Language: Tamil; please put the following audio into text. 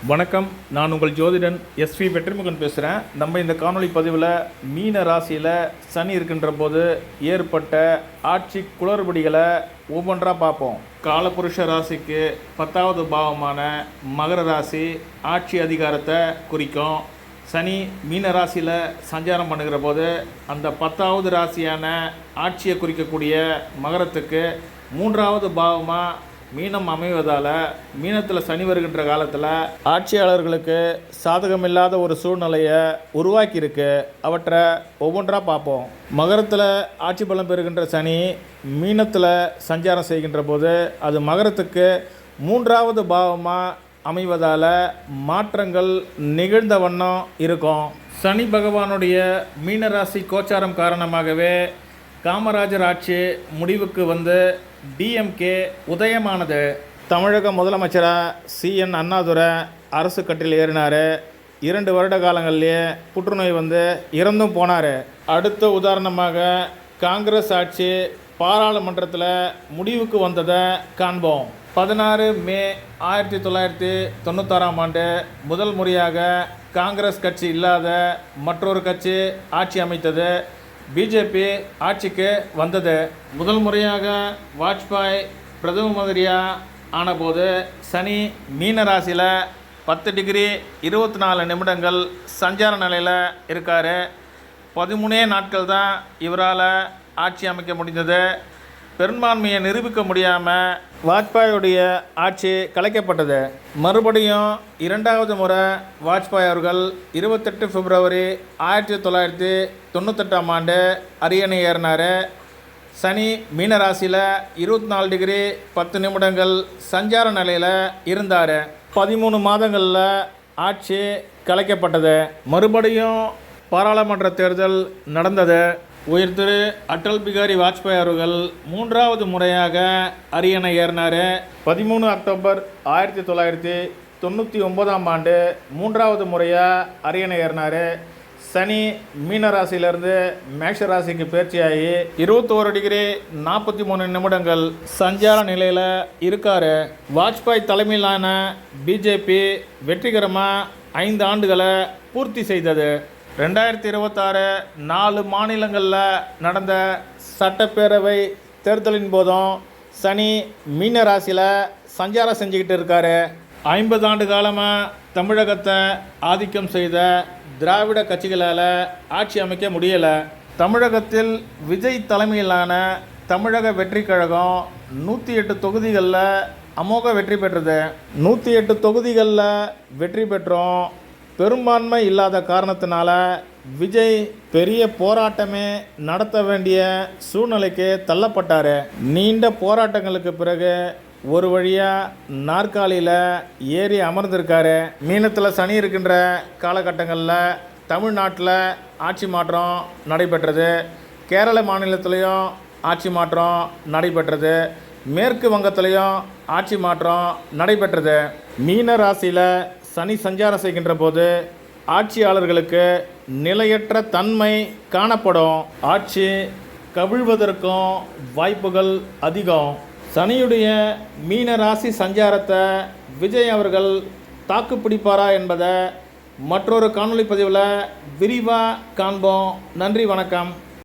வணக்கம். நான் உங்கள் ஜோதிடன் எஸ்வி வெற்றிமுகன் பேசுகிறேன். நம்ம இந்த காணொளி பதிவில் மீன ராசியில் சனி இருக்கின்ற போது ஏற்பட்ட ஆட்சி குளறுபடிகளை ஒவ்வொன்றாக பார்ப்போம். காலபுருஷ ராசிக்கு 10வது பாவமான மகர ராசி ஆட்சி அதிகாரத்தை குறிக்கும். சனி மீன ராசியில் சஞ்சாரம் பண்ணுகிற போது அந்த 10வது ராசியான ஆட்சியை குறிக்கக்கூடிய மகரத்துக்கு 3வது பாவமாக மீனம் அமைவதால் மீனத்தில் சனி வருகின்ற காலத்தில் ஆட்சியாளர்களுக்கு சாதகமில்லாத ஒரு சூழ்நிலையை உருவாக்கியிருக்கு. அவற்றை ஒவ்வொன்றாக பார்ப்போம். மகரத்தில் ஆட்சி பலம் பெறுகின்ற சனி மீனத்தில் சஞ்சாரம் செய்கின்ற போது அது மகரத்துக்கு 3வது பாவமாக அமைவதால் மாற்றங்கள் நிகழ்ந்த வண்ணம் இருக்கும். சனி பகவானுடைய மீனராசி கோச்சாரம் காரணமாகவே காமராஜர் ஆட்சி முடிவுக்கு வந்து டிஎம்கே உதயமானது. தமிழக முதலமைச்சராக CN அண்ணாதுரை அரசு கட்டில் ஏறினார். 2 வருட காலங்கள்லேயே புற்றுநோய் வந்து இறந்தும் போனார். அடுத்த உதாரணமாக காங்கிரஸ் ஆட்சி பாராளுமன்றத்தில் முடிவுக்கு வந்ததை காண்போம். 16 மே 1996ஆம் ஆண்டு முதல் முறையாக காங்கிரஸ் கட்சி இல்லாத மற்றொரு கட்சி ஆட்சி அமைத்தது. பிஜேபி ஆட்சிக்கு வந்தது. முதல் முறையாக வாஜ்பாய் பிரதம மந்திரியாக ஆனபோது சனி மீன ராசியில் 10 டிகிரி 24 நிமிடங்கள் சஞ்சார நிலையில் இருக்கார். 13 நாட்கள் தான் இவரால் ஆட்சி அமைக்க முடிந்தது. பெரும்பான்மையை நிரூபிக்க முடியாமல் வாஜ்பாயுடைய ஆட்சி கலைக்கப்பட்டது. மறுபடியும் 2வது முறை வாஜ்பாய் அவர்கள் 28 பிப்ரவரி 1998ஆம் ஆண்டு அரியணை ஏறினார். சனி மீனராசியில் 24 டிகிரி 10 நிமிடங்கள் சஞ்சார நிலையில் இருந்தார். 13 மாதங்களில் ஆட்சி கலைக்கப்பட்டது. மறுபடியும் பாராளுமன்ற தேர்தல் நடந்தது. உயர் திரு அடல் பிகாரி வாஜ்பாய் அவர்கள் 3வது முறையாக அரியணை ஏறினார். 13 அக்டோபர் 1999ஆம் ஆண்டு 3வது முறையாக அரியணை ஏறினார். சனி மீனராசியிலிருந்து மேஷ ராசிக்கு பயிற்சியாகி 21 டிகிரி 43 நிமிடங்கள் சஞ்சார நிலையில் இருக்கார். வாஜ்பாய் தலைமையிலான பிஜேபி வெற்றிகரமாக 5 ஆண்டுகளை பூர்த்தி செய்தது. 2026 4 மாநிலங்களில் நடந்த சட்டப்பேரவை தேர்தலின் போதும் சனி மீன ராசியில் சஞ்சாரம் செஞ்சுக்கிட்டு இருக்கார். 50 ஆண்டு காலமாக தமிழகத்தை ஆதிக்கம் செய்த திராவிட கட்சிகளால் ஆட்சி அமைக்க முடியலை. தமிழகத்தில் விஜய் தலைமையிலான தமிழக வெற்றி கழகம் 108 தொகுதிகளில் அமோக வெற்றி பெற்றது. 108 தொகுதிகளில் வெற்றி பெற்றோம். பெரும்பான்மை இல்லாத காரணத்தினால விஜய் பெரிய போராட்டமே நடத்த வேண்டிய சூழ்நிலைக்கு தள்ளப்பட்டார். நீண்ட போராட்டங்களுக்கு பிறகு ஒரு வழியாக நாற்காலியில் ஏறி அமர்ந்திருக்காரு. மீனத்தில் சனி இருக்கின்ற காலகட்டங்களில் தமிழ்நாட்டில் ஆட்சி மாற்றம் நடைபெற்றது. கேரள மாநிலத்திலையும் ஆட்சி மாற்றம் நடைபெற்றது. மேற்கு வங்கத்திலையும் ஆட்சி மாற்றம் நடைபெற்றது. மீன ராசியில் சனி சஞ்சாரம் செய்கின்ற போது ஆட்சியாளர்களுக்கு நிலையற்ற தன்மை காணப்படும். ஆட்சி கவிழ்வதற்கும் வாய்ப்புகள் அதிகம். சனியுடைய மீன ராசி சஞ்சாரத்தை விஜய் அவர்கள் தாக்குப்பிடிப்பாரா என்பதை மற்றொரு காணொளி பதிவில் விரிவாக காண்போம். நன்றி, வணக்கம்.